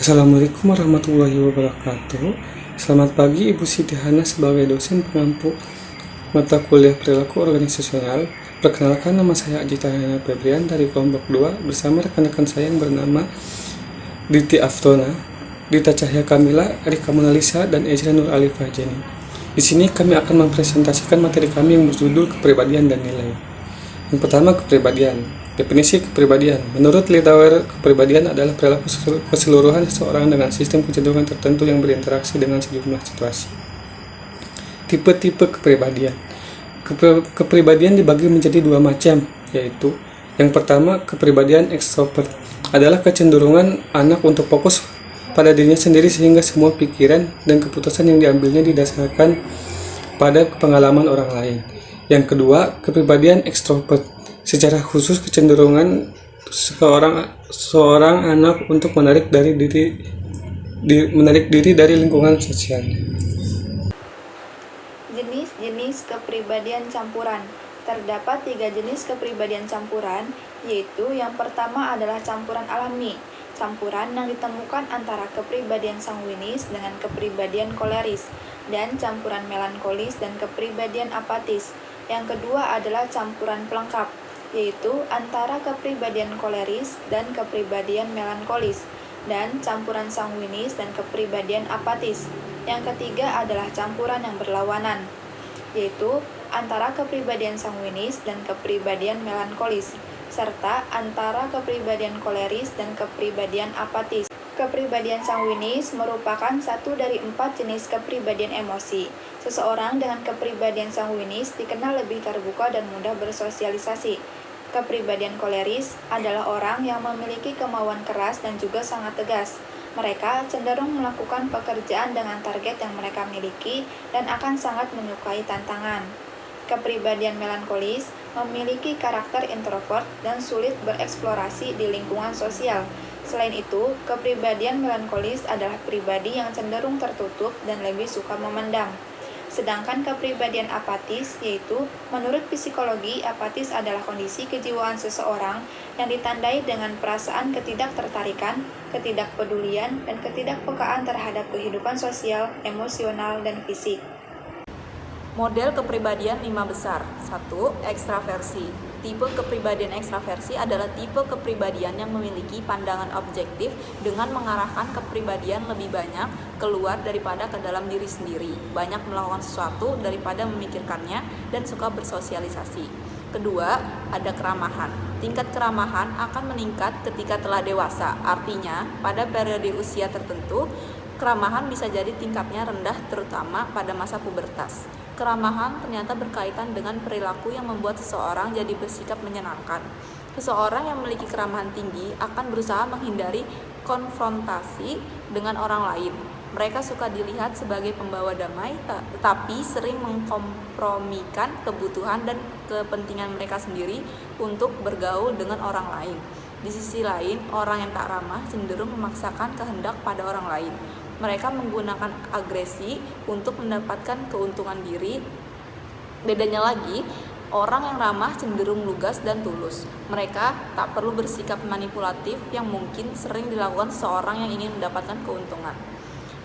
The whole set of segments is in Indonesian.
Assalamualaikum warahmatullahi wabarakatuh. Selamat pagi Ibu Siti Hana sebagai dosen pengampu mata kuliah perilaku organisasional. Perkenalkan, nama saya Aji Cahyana Febrian dari kelompok 2 bersama rekan-rekan saya yang bernama Diti Aftona, Dita Cahya Kamila, Rika Monalisa, dan Ezra Nur Alifah Jenny. Di sini kami akan mempresentasikan materi kami yang berjudul kepribadian dan nilai. Yang pertama, kepribadian. Definisi kepribadian. Menurut Littauer, kepribadian adalah perilaku keseluruhan seseorang dengan sistem kecenderungan tertentu yang berinteraksi dengan sejumlah situasi. Tipe-tipe kepribadian. Kepribadian dibagi menjadi dua macam, yaitu yang pertama, kepribadian ekstrovert adalah kecenderungan anak untuk fokus pada dirinya sendiri sehingga semua pikiran dan keputusan yang diambilnya didasarkan pada pengalaman orang lain. Yang kedua, kepribadian ekstrovert secara khusus kecenderungan seorang anak untuk menarik diri dari lingkungan sosial. Jenis-jenis kepribadian campuran. Terdapat 3 jenis kepribadian campuran, yaitu yang pertama adalah campuran alami, campuran yang ditemukan antara kepribadian sanguinis dengan kepribadian koleris, dan campuran melankolis dan kepribadian apatis. Yang kedua adalah campuran pelengkap, yaitu antara kepribadian koleris dan kepribadian melankolis, dan campuran sanguinis dan kepribadian apatis. Yang ketiga adalah campuran yang berlawanan, yaitu antara kepribadian sanguinis dan kepribadian melankolis, serta antara kepribadian koleris dan kepribadian apatis. Kepribadian sanguinis merupakan satu dari 4 jenis kepribadian emosi. Seseorang dengan kepribadian sanguinis dikenal lebih terbuka dan mudah bersosialisasi. Kepribadian koleris adalah orang yang memiliki kemauan keras dan juga sangat tegas. Mereka cenderung melakukan pekerjaan dengan target yang mereka miliki dan akan sangat menyukai tantangan. Kepribadian melankolis memiliki karakter introvert dan sulit bereksplorasi di lingkungan sosial. Selain itu, kepribadian melankolis adalah pribadi yang cenderung tertutup dan lebih suka memendam. Sedangkan kepribadian apatis, yaitu menurut psikologi, apatis adalah kondisi kejiwaan seseorang yang ditandai dengan perasaan ketidaktertarikan, ketidakpedulian, dan ketidakpekaan terhadap kehidupan sosial, emosional, dan fisik. Model kepribadian 5 besar. 1. Ekstraversi. Tipe kepribadian ekstraversi adalah tipe kepribadian yang memiliki pandangan objektif dengan mengarahkan kepribadian lebih banyak keluar daripada ke dalam diri sendiri, banyak melakukan sesuatu daripada memikirkannya, dan suka bersosialisasi. Kedua, ada keramahan. Tingkat keramahan akan meningkat ketika telah dewasa, artinya pada periode usia tertentu, keramahan bisa jadi tingkatnya rendah terutama pada masa pubertas. Keramahan ternyata berkaitan dengan perilaku yang membuat seseorang jadi bersikap menyenangkan. Seseorang yang memiliki keramahan tinggi akan berusaha menghindari konfrontasi dengan orang lain. Mereka suka dilihat sebagai pembawa damai, tetapi sering mengkompromikan kebutuhan dan kepentingan mereka sendiri untuk bergaul dengan orang lain. Di sisi lain, orang yang tak ramah cenderung memaksakan kehendak pada orang lain. Mereka menggunakan agresi untuk mendapatkan keuntungan diri. Bedanya lagi, orang yang ramah cenderung lugas dan tulus. Mereka tak perlu bersikap manipulatif yang mungkin sering dilakukan seseorang yang ingin mendapatkan keuntungan.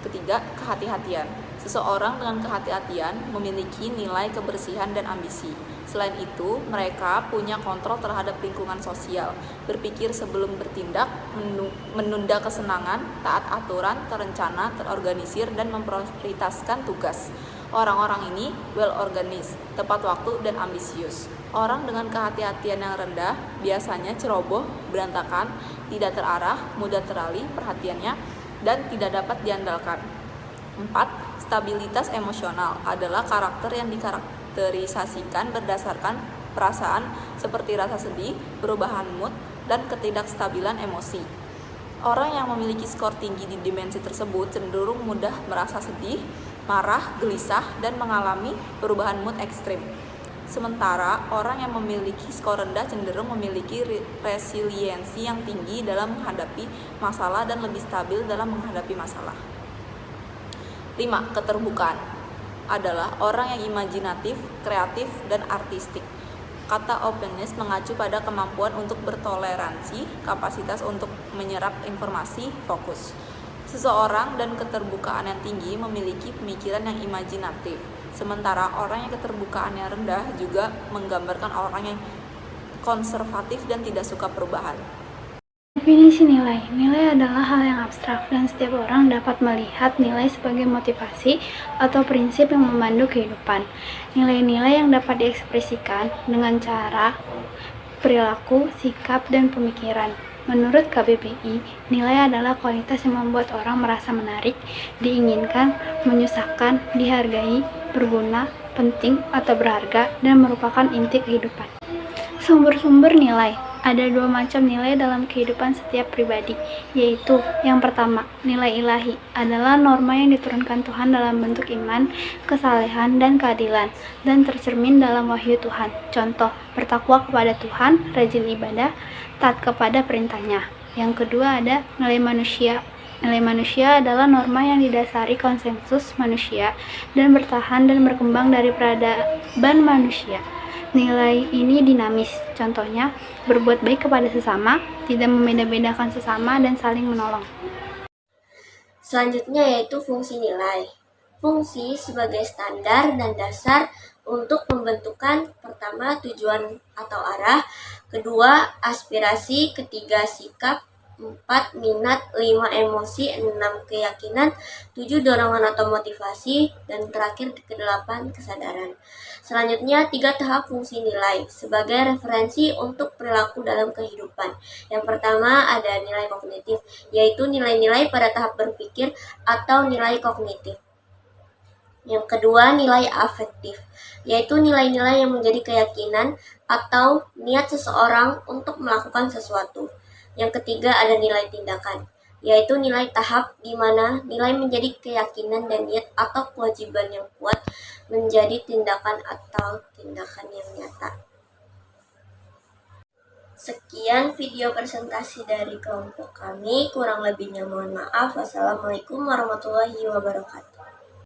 Ketiga, kehati-hatian. Seseorang dengan kehati-hatian memiliki nilai kebersihan dan ambisi. Selain itu, mereka punya kontrol terhadap lingkungan sosial, berpikir sebelum bertindak, menunda kesenangan, taat aturan, terencana, terorganisir, dan memprioritaskan tugas. Orang-orang ini well-organized, tepat waktu, dan ambisius. Orang dengan kehati-hatian yang rendah biasanya ceroboh, berantakan, tidak terarah, mudah teralih perhatiannya, dan tidak dapat diandalkan. 4. Stabilitas emosional adalah karakter yang dikarakterisasikan berdasarkan perasaan seperti rasa sedih, perubahan mood, dan ketidakstabilan emosi. Orang yang memiliki skor tinggi di dimensi tersebut cenderung mudah merasa sedih, marah, gelisah, dan mengalami perubahan mood ekstrim. Sementara orang yang memiliki skor rendah cenderung memiliki resiliensi yang tinggi dalam menghadapi masalah dan lebih stabil dalam menghadapi masalah. 5. Keterbukaan adalah orang yang imajinatif, kreatif, dan artistik. Kata openness mengacu pada kemampuan untuk bertoleransi, kapasitas untuk menyerap informasi, fokus. Seseorang dan keterbukaan yang tinggi memiliki pemikiran yang imajinatif, sementara orang yang keterbukaannya rendah juga menggambarkan orang yang konservatif dan tidak suka perubahan. Definisi nilai. Nilai adalah hal yang abstrak dan setiap orang dapat melihat nilai sebagai motivasi atau prinsip yang memandu kehidupan. Nilai-nilai yang dapat diekspresikan dengan cara perilaku, sikap, dan pemikiran. Menurut KBBI, nilai adalah kualitas yang membuat orang merasa menarik, diinginkan, menyusahkan, dihargai, berguna, penting, atau berharga, dan merupakan inti kehidupan. Sumber-sumber nilai. Ada dua macam nilai dalam kehidupan setiap pribadi, yaitu yang pertama, nilai ilahi adalah norma yang diturunkan Tuhan dalam bentuk iman, kesalehan, dan keadilan, dan tercermin dalam wahyu Tuhan. Contoh, bertakwa kepada Tuhan, rajin ibadah, taat kepada perintahnya. Yang kedua ada nilai manusia. Nilai manusia adalah norma yang didasari konsensus manusia dan bertahan dan berkembang dari peradaban manusia. Nilai ini dinamis, contohnya berbuat baik kepada sesama, tidak membeda-bedakan sesama, dan saling menolong. Selanjutnya yaitu fungsi nilai. Fungsi sebagai standar dan dasar untuk pembentukan pertama tujuan atau arah, kedua aspirasi, ketiga sikap, 4 minat, 5 emosi, 6 keyakinan, 7 dorongan atau motivasi, dan terakhir ke-8 kesadaran. Selanjutnya 3 tahap fungsi nilai sebagai referensi untuk perilaku dalam kehidupan. Yang pertama ada nilai kognitif, yaitu nilai-nilai pada tahap berpikir atau nilai kognitif. Yang kedua nilai afektif, yaitu nilai-nilai yang menjadi keyakinan atau niat seseorang untuk melakukan sesuatu. Yang ketiga ada nilai tindakan, yaitu nilai tahap di mana nilai menjadi keyakinan dan niat atau kewajiban yang kuat menjadi tindakan atau tindakan yang nyata. Sekian video presentasi dari kelompok kami, kurang lebihnya mohon maaf. Wassalamualaikum warahmatullahi wabarakatuh.